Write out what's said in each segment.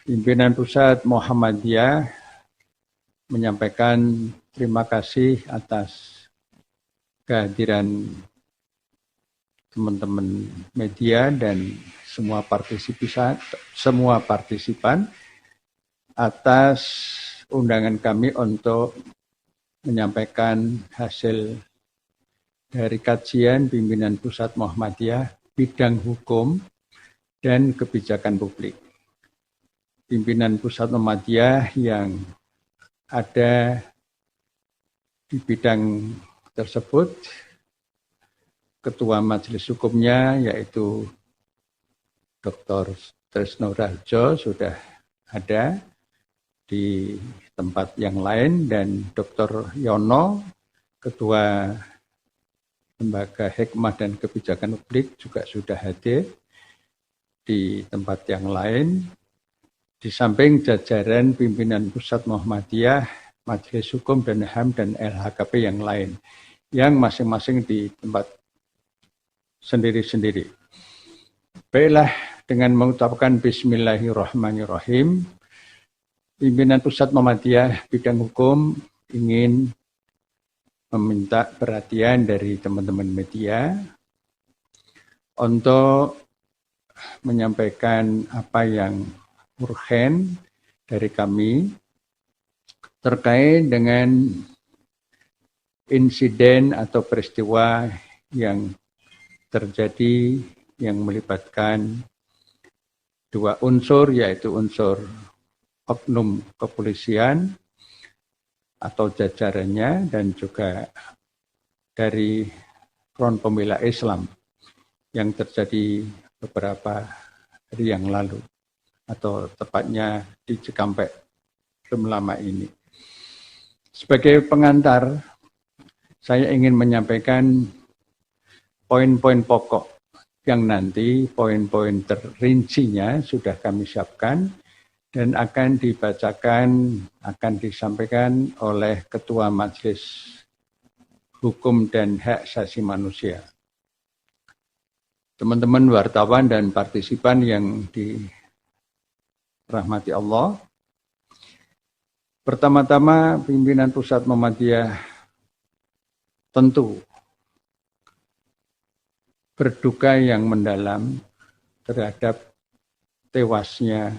Pimpinan Pusat Muhammadiyah menyampaikan terima kasih atas kehadiran teman-teman media dan semua partisipan atas undangan kami untuk menyampaikan hasil dari kajian Pimpinan Pusat Muhammadiyah bidang hukum dan kebijakan publik. Pimpinan Pusat Muhammadiyah yang ada di bidang tersebut, Ketua Majelis Hukumnya yaitu Dr. Tresno Raharjo sudah ada di tempat yang lain, dan Dr. Yono, Ketua Lembaga Hikmah dan Kebijakan Publik juga sudah hadir di tempat yang lain, di samping jajaran pimpinan Pusat Muhammadiyah, Majelis Hukum dan HAM dan LHKP yang lain, yang masing-masing di tempat sendiri-sendiri. Baiklah, dengan mengucapkan Bismillahirrahmanirrahim, pimpinan Pusat Muhammadiyah bidang hukum ingin meminta perhatian dari teman-teman media untuk menyampaikan apa yang urgen dari kami terkait dengan insiden atau peristiwa yang terjadi yang melibatkan dua unsur, yaitu unsur oknum kepolisian atau jajarannya dan juga dari Front Pembela Islam yang terjadi beberapa hari yang lalu, atau tepatnya di Cikampek belum lama ini. Sebagai pengantar, saya ingin menyampaikan poin-poin pokok yang nanti poin-poin terincinya sudah kami siapkan dan akan dibacakan, akan disampaikan oleh Ketua Majelis Hukum dan Hak Asasi Manusia. Teman-teman wartawan dan partisipan yang dirahmati Allah, pertama-tama pimpinan Pusat Muhammadiyah tentu berduka yang mendalam terhadap tewasnya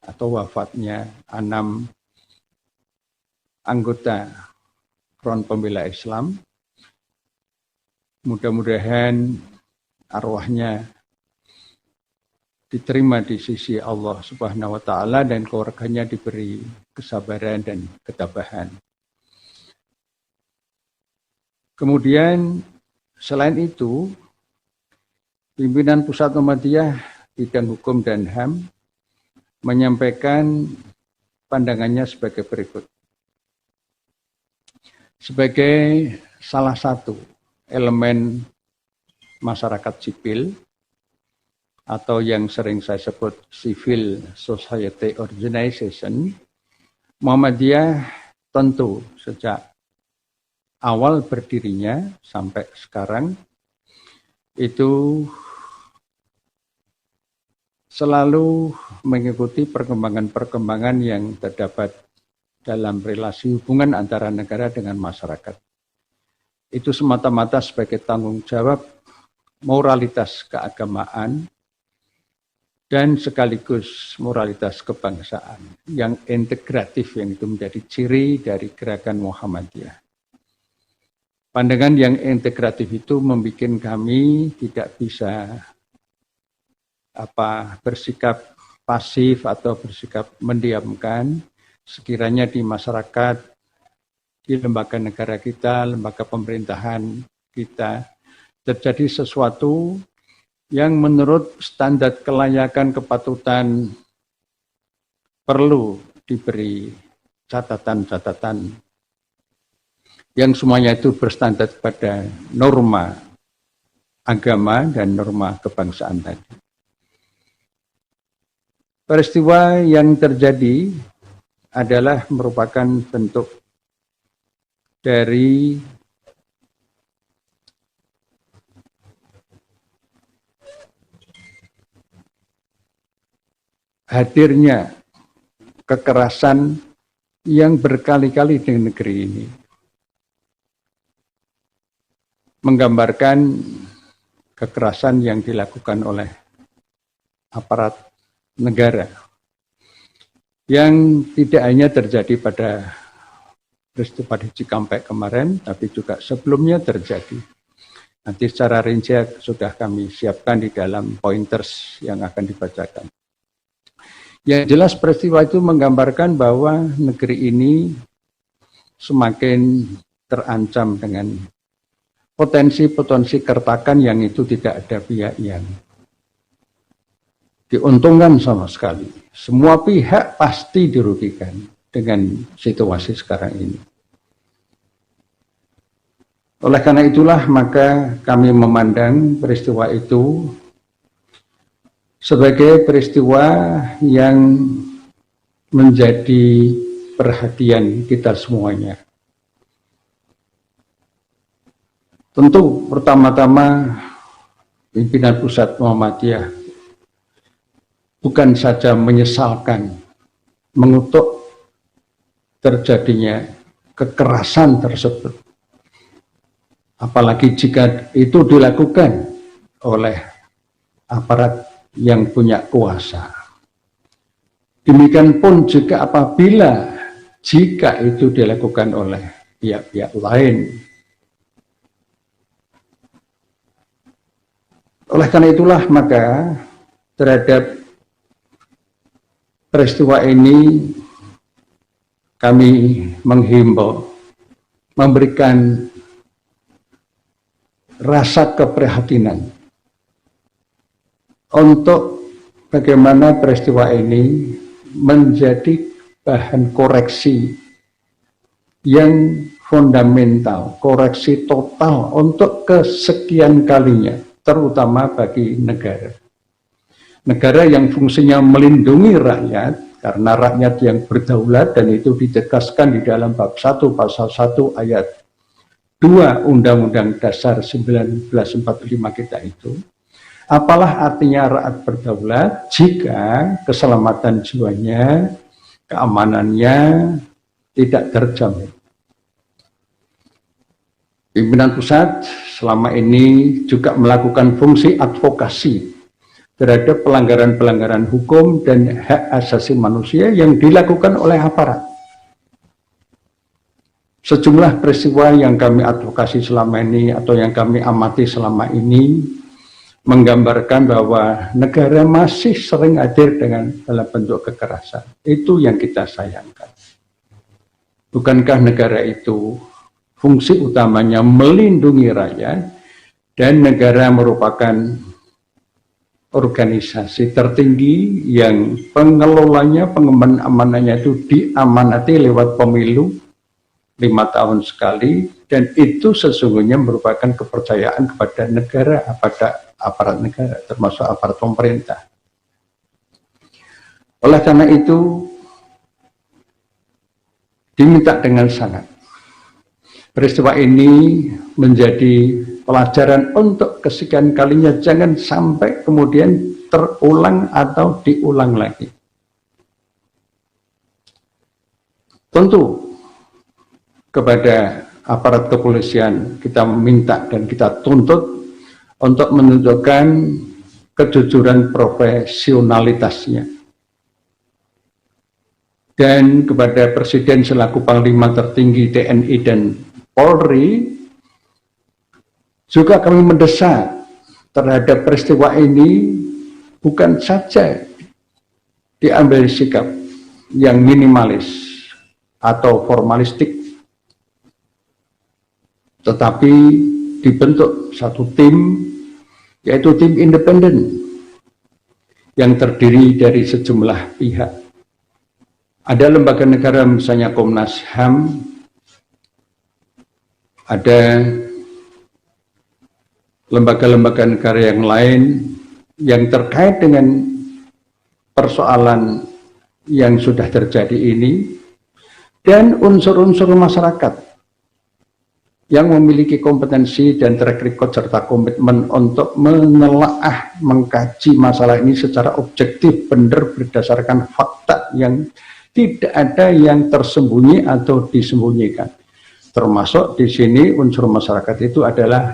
atau wafatnya 6 anggota Front Pembela Islam. Mudah-mudahan arwahnya diterima di sisi Allah Subhanahu wa taala dan keluarganya diberi kesabaran dan ketabahan. Kemudian selain itu, pimpinan Pusat Muhammadiyah bidang hukum dan HAM menyampaikan pandangannya sebagai berikut. Sebagai salah satu elemen masyarakat sipil atau yang sering saya sebut civil society organization, Muhammadiyah tentu sejak awal berdirinya sampai sekarang itu selalu mengikuti perkembangan-perkembangan yang terdapat dalam relasi hubungan antara negara dengan masyarakat. Itu semata-mata sebagai tanggung jawab moralitas keagamaan dan sekaligus moralitas kebangsaan yang integratif, yang itu menjadi ciri dari gerakan Muhammadiyah. Pandangan yang integratif itu membuat kami tidak bisa bersikap pasif atau bersikap mendiamkan sekiranya di masyarakat, di lembaga negara kita, lembaga pemerintahan kita terjadi sesuatu yang menurut standar kelayakan kepatutan perlu diberi catatan-catatan yang semuanya itu berstandar pada norma agama dan norma kebangsaan tadi. Peristiwa yang terjadi adalah merupakan bentuk dari hadirnya kekerasan yang berkali-kali di negeri ini. Menggambarkan kekerasan yang dilakukan oleh aparat negara yang tidak hanya terjadi pada peristiwa di Cikampek kemarin, tapi juga sebelumnya terjadi. Nanti secara rinci sudah kami siapkan di dalam pointers yang akan dibacakan. Yang jelas peristiwa itu menggambarkan bahwa negeri ini semakin terancam dengan potensi-potensi kertakan yang itu tidak ada pihak yang diuntungkan sama sekali. Semua pihak pasti dirugikan dengan situasi sekarang ini. Oleh karena itulah maka kami memandang peristiwa itu sebagai peristiwa yang menjadi perhatian kita semuanya. Tentu pertama-tama pimpinan Pusat Muhammadiyah bukan saja menyesalkan, mengutuk terjadinya kekerasan tersebut. Apalagi jika itu dilakukan oleh aparat yang punya kuasa. Demikian pun juga apabila jika itu dilakukan oleh pihak-pihak lain. Oleh karena itulah maka terhadap peristiwa ini kami menghimbau, memberikan rasa keprihatinan untuk bagaimana peristiwa ini menjadi bahan koreksi yang fundamental, koreksi total untuk kesekian kalinya, terutama bagi negara. Negara yang fungsinya melindungi rakyat, karena rakyat yang berdaulat, dan itu ditegaskan di dalam bab 1 pasal 1 ayat 2 Undang-Undang Dasar 1945 kita itu. Apalah artinya rakyat berdaulat jika keselamatan jiwanya, keamanannya tidak terjamin. Pimpinan pusat selama ini juga melakukan fungsi advokasi terhadap pelanggaran-pelanggaran hukum dan hak asasi manusia yang dilakukan oleh aparat. Sejumlah peristiwa yang kami advokasi selama ini atau yang kami amati selama ini menggambarkan bahwa negara masih sering hadir dalam bentuk kekerasan. Itu yang kita sayangkan. Bukankah negara itu fungsi utamanya melindungi rakyat, dan negara merupakan organisasi tertinggi yang pengelolanya, pengemban amanahnya itu diamanati lewat pemilu 5 tahun sekali, dan itu sesungguhnya merupakan kepercayaan kepada negara, pada aparat negara, termasuk aparat pemerintah. Oleh karena itu, diminta dengan sangat peristiwa ini menjadi pelajaran untuk kesekian kalinya, jangan sampai kemudian terulang atau diulang lagi. Tentu kepada aparat kepolisian kita minta dan kita tuntut untuk menunjukkan kejujuran profesionalitasnya. Dan kepada Presiden selaku Panglima tertinggi TNI dan Polri, juga kami mendesak terhadap peristiwa ini bukan saja diambil sikap yang minimalis atau formalistik, tetapi dibentuk satu tim, yaitu tim independen yang terdiri dari sejumlah pihak. Ada lembaga negara misalnya Komnas HAM, ada lembaga-lembaga negara yang lain yang terkait dengan persoalan yang sudah terjadi ini, dan unsur-unsur masyarakat yang memiliki kompetensi dan track record serta komitmen untuk menelaah, mengkaji masalah ini secara objektif, benar, berdasarkan fakta yang Tidak ada yang tersembunyi atau disembunyikan. Termasuk di sini unsur masyarakat itu adalah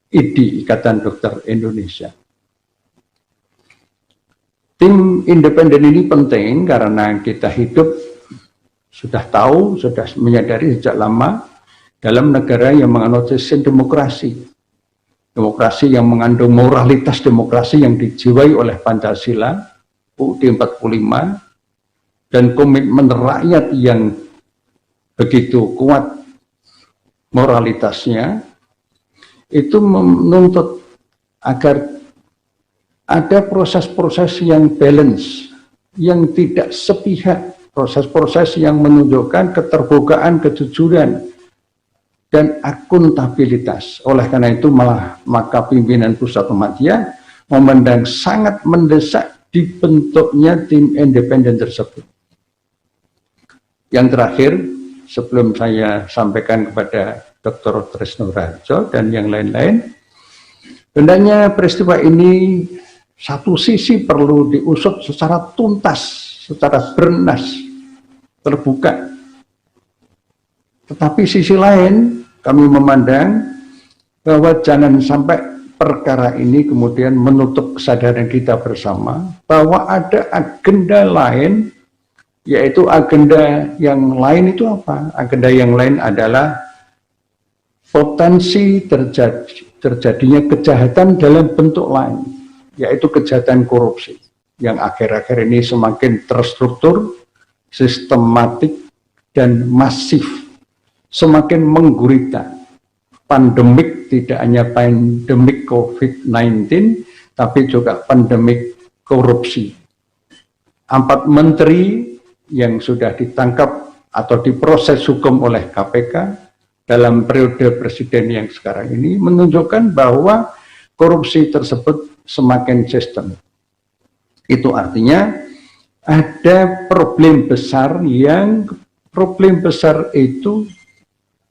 IDI, Ikatan Dokter Indonesia. Tim independen ini penting karena kita hidup sudah tahu, sudah menyadari sejak lama dalam negara yang menganut sistem demokrasi. Demokrasi yang mengandung moralitas demokrasi yang dijiwai oleh Pancasila, UUD 45, dan komitmen rakyat yang begitu kuat moralitasnya, itu menuntut agar ada proses-proses yang balance, yang tidak sepihak, proses-proses yang menunjukkan keterbukaan, kejujuran, dan akuntabilitas. Oleh karena itu maka pimpinan Pusat Muhammadiyah memandang sangat mendesak dibentuknya tim independen tersebut. Yang terakhir, sebelum saya sampaikan kepada Dr. Tresno Raharjo dan yang lain-lain, hendaknya peristiwa ini satu sisi perlu diusut secara tuntas, secara bernas, terbuka. Tetapi sisi lain, kami memandang bahwa jangan sampai perkara ini kemudian menutup kesadaran kita bersama bahwa ada agenda lain, yaitu agenda yang lain itu apa? Agenda yang lain adalah potensi terjadinya kejahatan dalam bentuk lain, yaitu kejahatan korupsi, yang akhir-akhir ini semakin terstruktur, sistematik, dan masif, semakin menggurita. Pandemik tidak hanya pandemik COVID-19, tapi juga pandemik korupsi. 4 menteri yang sudah ditangkap atau diproses hukum oleh KPK dalam periode presiden yang sekarang ini menunjukkan bahwa korupsi tersebut semakin sistem. Itu artinya ada problem besar itu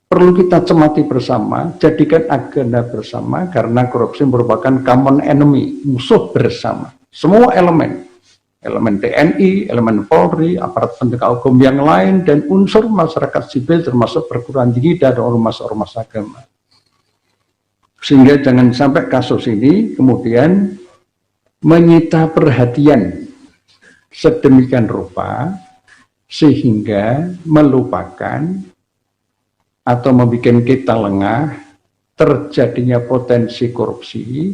perlu kita cermati bersama, jadikan agenda bersama, karena korupsi merupakan common enemy, musuh bersama. Semua elemen TNI, elemen Polri, aparat penegak hukum yang lain, dan unsur masyarakat sipil termasuk perguruan tinggi dan ormas-ormas agama. Sehingga jangan sampai kasus ini kemudian menyita perhatian sedemikian rupa sehingga melupakan atau membuat kita lengah terjadinya potensi korupsi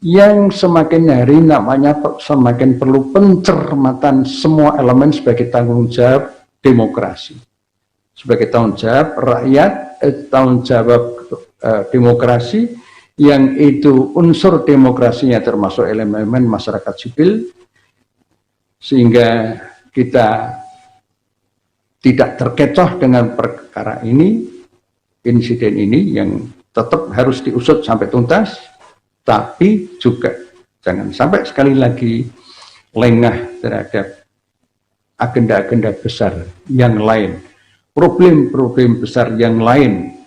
yang semakin hari namanya semakin perlu pencermatan semua elemen sebagai tanggung jawab demokrasi, sebagai tanggung jawab rakyat, tanggung jawab demokrasi, yang itu unsur demokrasinya termasuk elemen masyarakat sipil, sehingga kita tidak terkecoh dengan perkara ini, insiden ini yang tetap harus diusut sampai tuntas, tapi juga jangan sampai sekali lagi lengah terhadap agenda-agenda besar yang lain, problem-problem besar yang lain,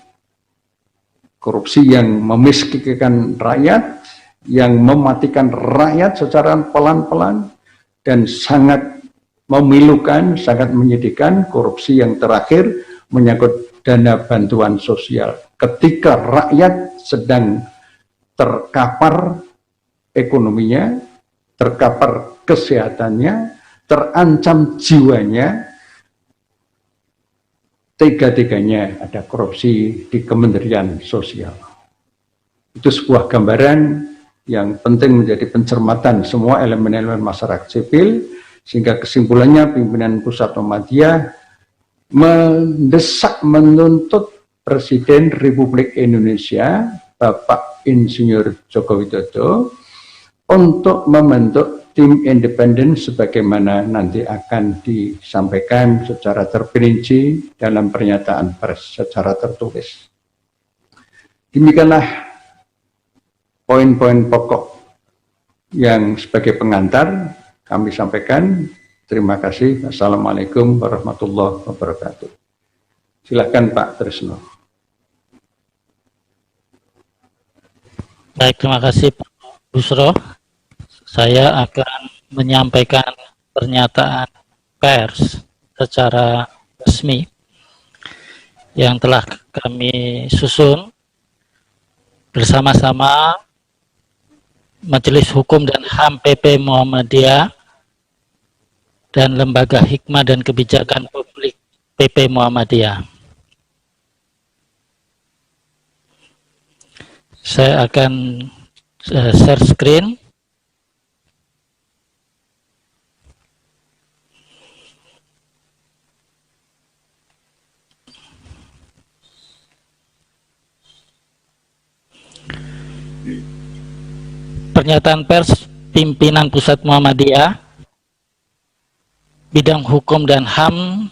korupsi yang memiskinkan rakyat, yang mematikan rakyat secara pelan-pelan, dan sangat memilukan, sangat menyedihkan korupsi yang terakhir menyangkut dana bantuan sosial. Ketika rakyat sedang terkapar ekonominya, terkapar kesehatannya, terancam jiwanya, tega-teganya ada korupsi di Kementerian Sosial. Itu sebuah gambaran yang penting menjadi pencermatan semua elemen-elemen masyarakat sipil, sehingga kesimpulannya pimpinan Pusat Muhammadiyah mendesak, menuntut Presiden Republik Indonesia Bapak Insinyur Joko Widodo untuk membentuk tim independen sebagaimana nanti akan disampaikan secara terperinci dalam pernyataan pers secara tertulis. Demikianlah poin-poin pokok yang sebagai pengantar kami sampaikan. Terima kasih. Assalamualaikum warahmatullahi wabarakatuh. Silakan Pak Tresno. Baik, terima kasih Pak Busro. Saya akan menyampaikan pernyataan pers secara resmi yang telah kami susun bersama-sama Majelis Hukum dan HAM PP Muhammadiyah dan Lembaga Hikmah dan Kebijakan Publik PP Muhammadiyah. Saya akan share screen. Pernyataan pers pimpinan Pusat Muhammadiyah bidang hukum dan HAM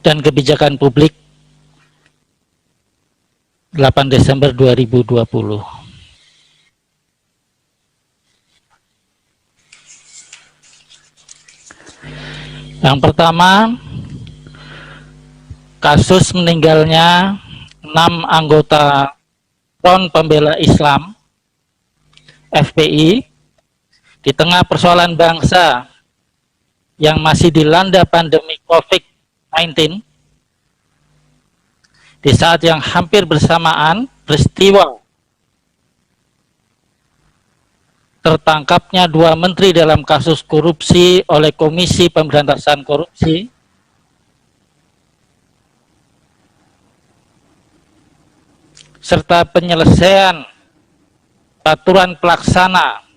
dan kebijakan publik 8 Desember 2020. Yang pertama, kasus meninggalnya 6 anggota Front Pembela Islam FPI di tengah persoalan bangsa yang masih dilanda pandemi COVID-19, di saat yang hampir bersamaan peristiwa tertangkapnya 2 menteri dalam kasus korupsi oleh Komisi Pemberantasan Korupsi, serta penyelesaian aturan pelaksana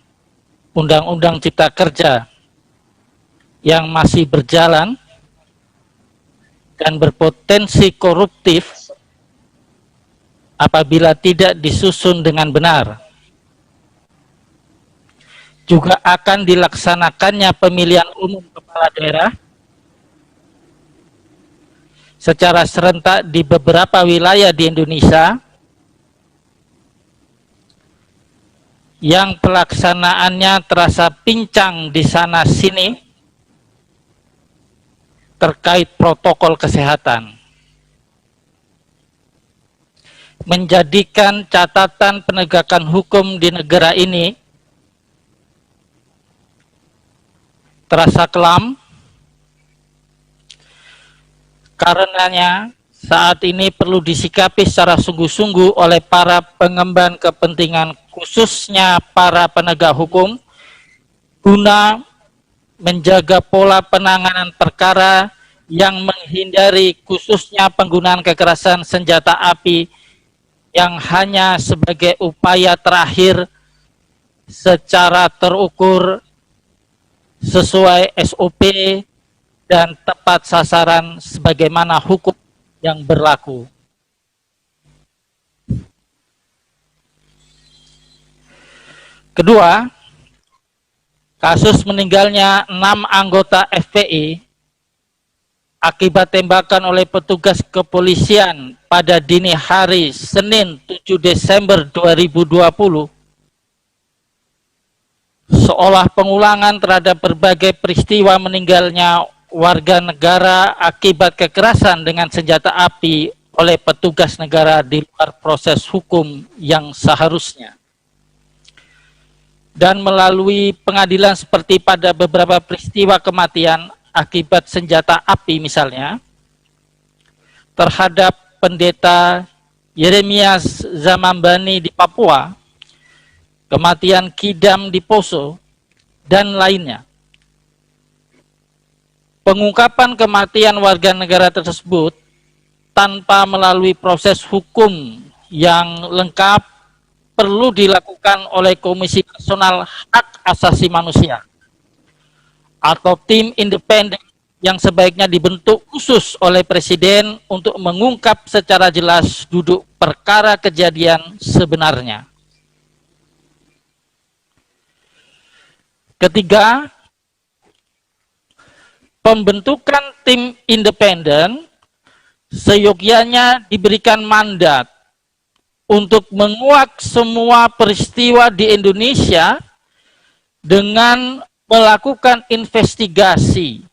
Undang-Undang Cipta Kerja yang masih berjalan dan berpotensi koruptif apabila tidak disusun dengan benar. Juga akan dilaksanakannya pemilihan umum kepala daerah secara serentak di beberapa wilayah di Indonesia yang pelaksanaannya terasa pincang di sana sini terkait protokol kesehatan, menjadikan catatan penegakan hukum di negara ini terasa kelam. Karenanya saat ini perlu disikapi secara sungguh-sungguh oleh para pengemban kepentingan, khususnya para penegak hukum, guna menjaga pola penanganan perkara yang menghindari khususnya penggunaan kekerasan senjata api yang hanya sebagai upaya terakhir secara terukur, sesuai SOP dan tepat sasaran sebagaimana hukum yang berlaku. Kedua, kasus meninggalnya 6 anggota FPI akibat tembakan oleh petugas kepolisian pada dini hari Senin 7 Desember 2020 seolah pengulangan terhadap berbagai peristiwa meninggalnya warga negara akibat kekerasan dengan senjata api oleh petugas negara di luar proses hukum yang seharusnya. Dan melalui pengadilan seperti pada beberapa peristiwa kematian akibat senjata api misalnya, terhadap pendeta Yeremias Zamambani di Papua, kematian Kidam di Poso, dan lainnya. Pengungkapan kematian warga negara tersebut tanpa melalui proses hukum yang lengkap perlu dilakukan oleh Komisi Nasional Hak Asasi Manusia atau tim independen yang sebaiknya dibentuk khusus oleh Presiden untuk mengungkap secara jelas duduk perkara kejadian sebenarnya. Ketiga, pembentukan tim independen seyogyanya diberikan mandat untuk menguak semua peristiwa di Indonesia dengan melakukan investigasi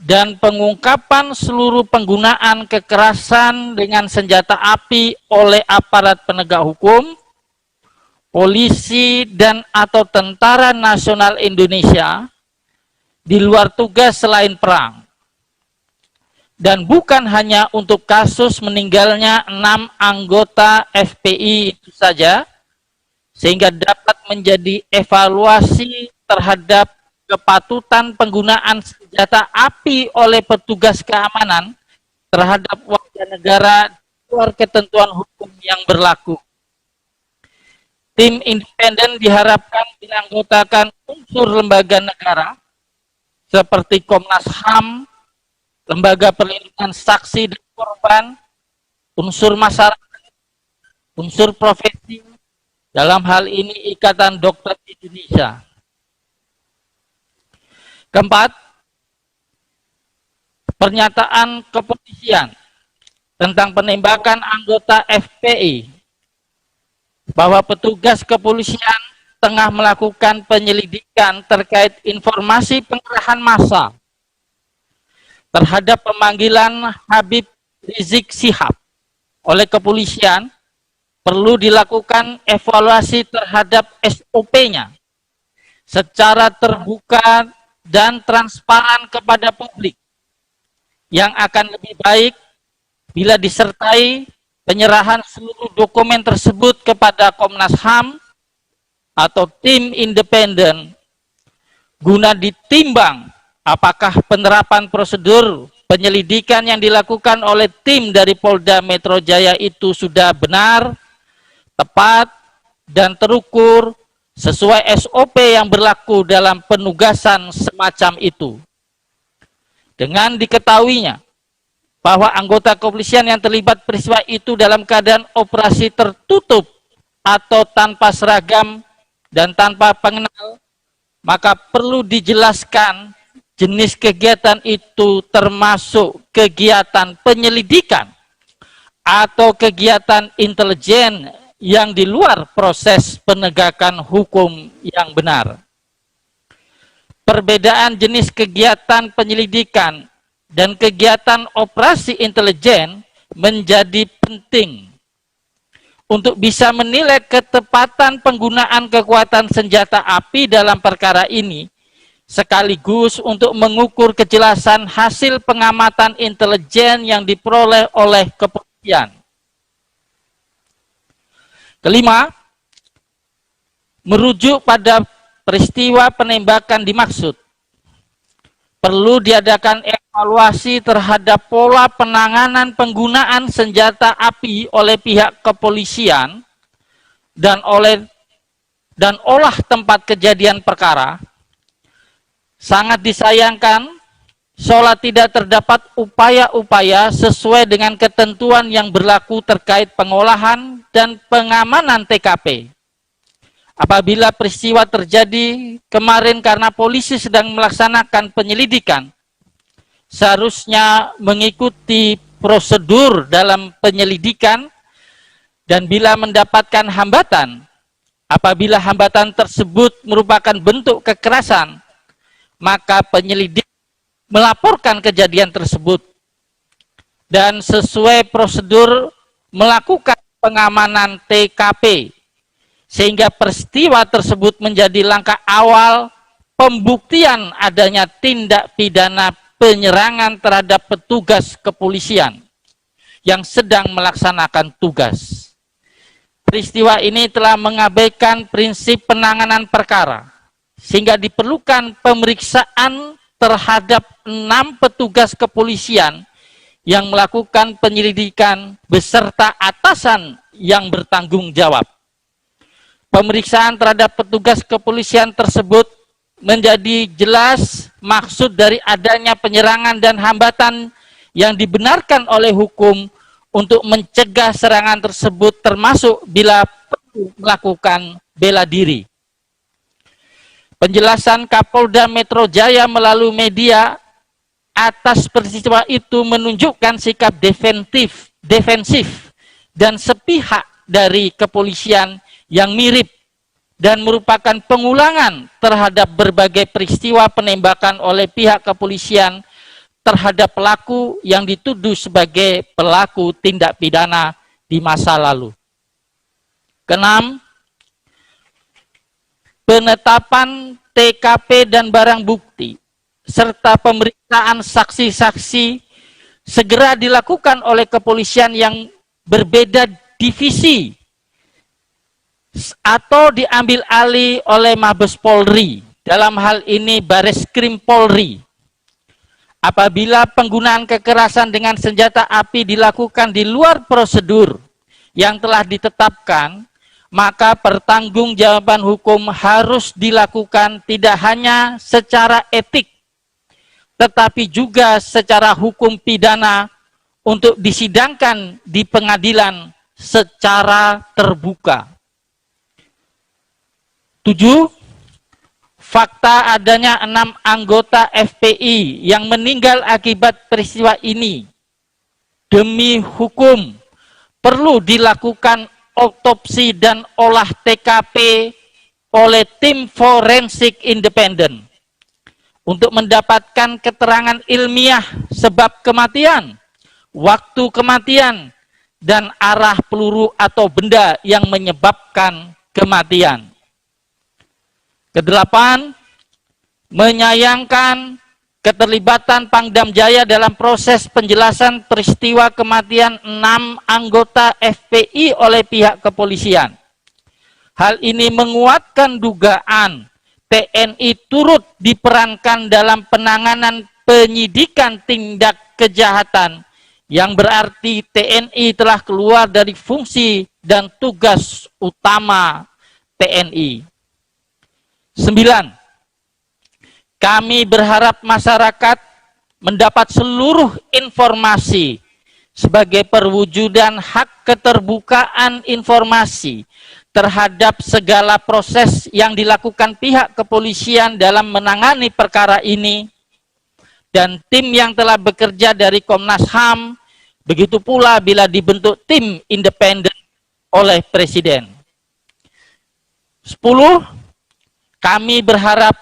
dan pengungkapan seluruh penggunaan kekerasan dengan senjata api oleh aparat penegak hukum, polisi dan atau Tentara Nasional Indonesia di luar tugas selain perang. Dan bukan hanya untuk kasus meninggalnya 6 anggota FPI itu saja, sehingga dapat menjadi evaluasi terhadap kepatutan penggunaan senjata api oleh petugas keamanan terhadap warga negara di luar ketentuan hukum yang berlaku. Tim independen diharapkan dianggotakan unsur lembaga negara seperti Komnas HAM, Lembaga Perlindungan Saksi dan Korban, unsur masyarakat, unsur profesi, dalam hal ini Ikatan Dokter Indonesia. Keempat, pernyataan kepolisian tentang penembakan anggota FPI bahwa petugas kepolisian tengah melakukan penyelidikan terkait informasi pengerahan massa terhadap pemanggilan Habib Rizik Syihab oleh kepolisian, perlu dilakukan evaluasi terhadap SOP-nya secara terbuka dan transparan kepada publik, yang akan lebih baik bila disertai penyerahan seluruh dokumen tersebut kepada Komnas HAM atau tim independen guna ditimbang apakah penerapan prosedur penyelidikan yang dilakukan oleh tim dari Polda Metro Jaya itu sudah benar, tepat, dan terukur sesuai SOP yang berlaku dalam penugasan semacam itu. Dengan diketahuinya bahwa anggota kepolisian yang terlibat peristiwa itu dalam keadaan operasi tertutup atau tanpa seragam dan tanpa pengenal, maka perlu dijelaskan jenis kegiatan itu termasuk kegiatan penyelidikan atau kegiatan intelijen yang di luar proses penegakan hukum yang benar. Perbedaan jenis kegiatan penyelidikan dan kegiatan operasi intelijen menjadi penting untuk bisa menilai ketepatan penggunaan kekuatan senjata api dalam perkara ini, sekaligus untuk mengukur kejelasan hasil pengamatan intelijen yang diperoleh oleh kepolisian. Kelima, merujuk pada peristiwa penembakan dimaksud, perlu diadakan evaluasi terhadap pola penanganan penggunaan senjata api oleh pihak kepolisian dan olah tempat kejadian perkara. Sangat disayangkan, seolah tidak terdapat upaya-upaya sesuai dengan ketentuan yang berlaku terkait pengolahan dan pengamanan TKP. Apabila peristiwa terjadi kemarin karena polisi sedang melaksanakan penyelidikan, seharusnya mengikuti prosedur dalam penyelidikan, dan bila mendapatkan hambatan, apabila hambatan tersebut merupakan bentuk kekerasan, maka penyelidik melaporkan kejadian tersebut dan sesuai prosedur melakukan pengamanan TKP, sehingga peristiwa tersebut menjadi langkah awal pembuktian adanya tindak pidana penyerangan terhadap petugas kepolisian yang sedang melaksanakan tugas. Peristiwa ini telah mengabaikan prinsip penanganan perkara, sehingga diperlukan pemeriksaan terhadap 6 petugas kepolisian yang melakukan penyelidikan beserta atasan yang bertanggung jawab. Pemeriksaan terhadap petugas kepolisian tersebut menjadi jelas maksud dari adanya penyerangan dan hambatan yang dibenarkan oleh hukum untuk mencegah serangan tersebut, termasuk bila perlu melakukan bela diri. Penjelasan Kapolda Metro Jaya melalui media atas peristiwa itu menunjukkan sikap defensif dan sepihak dari kepolisian yang mirip dan merupakan pengulangan terhadap berbagai peristiwa penembakan oleh pihak kepolisian terhadap pelaku yang dituduh sebagai pelaku tindak pidana di masa lalu. Keenam, penetapan TKP dan barang bukti serta pemeriksaan saksi-saksi segera dilakukan oleh kepolisian yang berbeda divisi atau diambil alih oleh Mabes Polri, dalam hal ini Bareskrim Polri. Apabila penggunaan kekerasan dengan senjata api dilakukan di luar prosedur yang telah ditetapkan, maka pertanggungjawaban hukum harus dilakukan tidak hanya secara etik, tetapi juga secara hukum pidana untuk disidangkan di pengadilan secara terbuka. 7. Fakta adanya 6 anggota FPI yang meninggal akibat peristiwa ini. Demi hukum, perlu dilakukan autopsi dan olah TKP oleh tim forensik independen untuk mendapatkan keterangan ilmiah sebab kematian, waktu kematian, dan arah peluru atau benda yang menyebabkan kematian. Kedelapan, menyayangkan keterlibatan Pangdam Jaya dalam proses penjelasan peristiwa kematian 6 anggota FPI oleh pihak kepolisian. Hal ini menguatkan dugaan TNI turut diperankan dalam penanganan penyidikan tindak kejahatan, yang berarti TNI telah keluar dari fungsi dan tugas utama TNI. 9. Kami berharap masyarakat mendapat seluruh informasi sebagai perwujudan hak keterbukaan informasi terhadap segala proses yang dilakukan pihak kepolisian dalam menangani perkara ini, dan tim yang telah bekerja dari Komnas HAM, begitu pula bila dibentuk tim independen oleh Presiden. 10. Kami berharap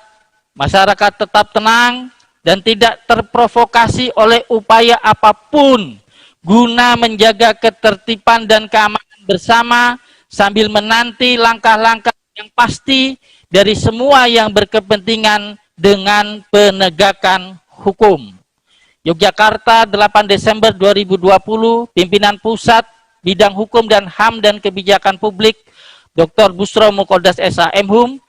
masyarakat tetap tenang dan tidak terprovokasi oleh upaya apapun guna menjaga ketertiban dan keamanan bersama, sambil menanti langkah-langkah yang pasti dari semua yang berkepentingan dengan penegakan hukum. Yogyakarta, 8 Desember 2020, Pimpinan Pusat Bidang Hukum dan HAM dan Kebijakan Publik, Dr. Busro Mukodas SH.M. Hum,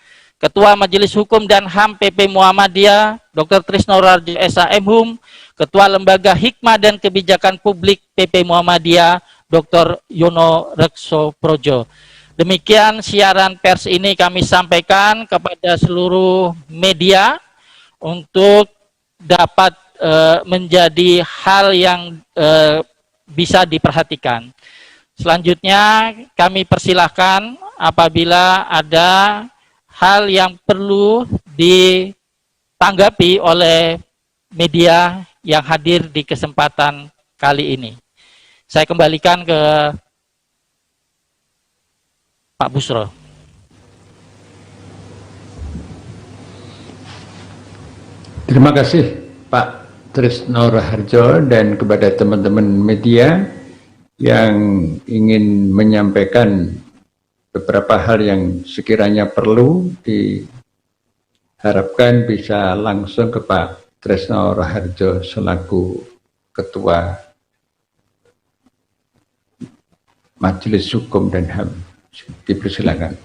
Ketua Majelis Hukum dan HAM PP Muhammadiyah, Dr. Trisno Rarjo SH.M. Hum, Ketua Lembaga Hikmah dan Kebijakan Publik PP Muhammadiyah, Dr. Yono Rekso Projo. Demikian siaran pers ini kami sampaikan kepada seluruh media untuk dapat menjadi hal yang bisa diperhatikan. Selanjutnya kami persilahkan apabila ada hal yang perlu ditanggapi oleh media yang hadir di kesempatan kali ini. Saya kembalikan ke Pak Busro. Terima kasih Pak Trisno Raharjo dan kepada teman-teman media yang ingin menyampaikan beberapa hal yang sekiranya perlu, diharapkan bisa langsung ke Pak Trisno Raharjo selaku Ketua Majelis Hukum dan HAM. Dipersilakan.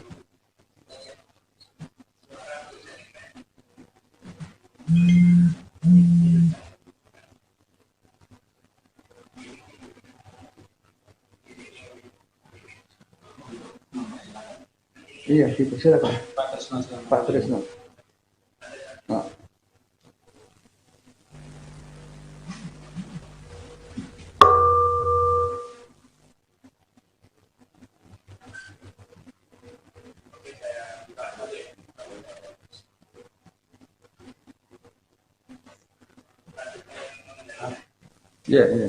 Iya, dipersilakan. Pak Trisno. Nah. Iya, iya.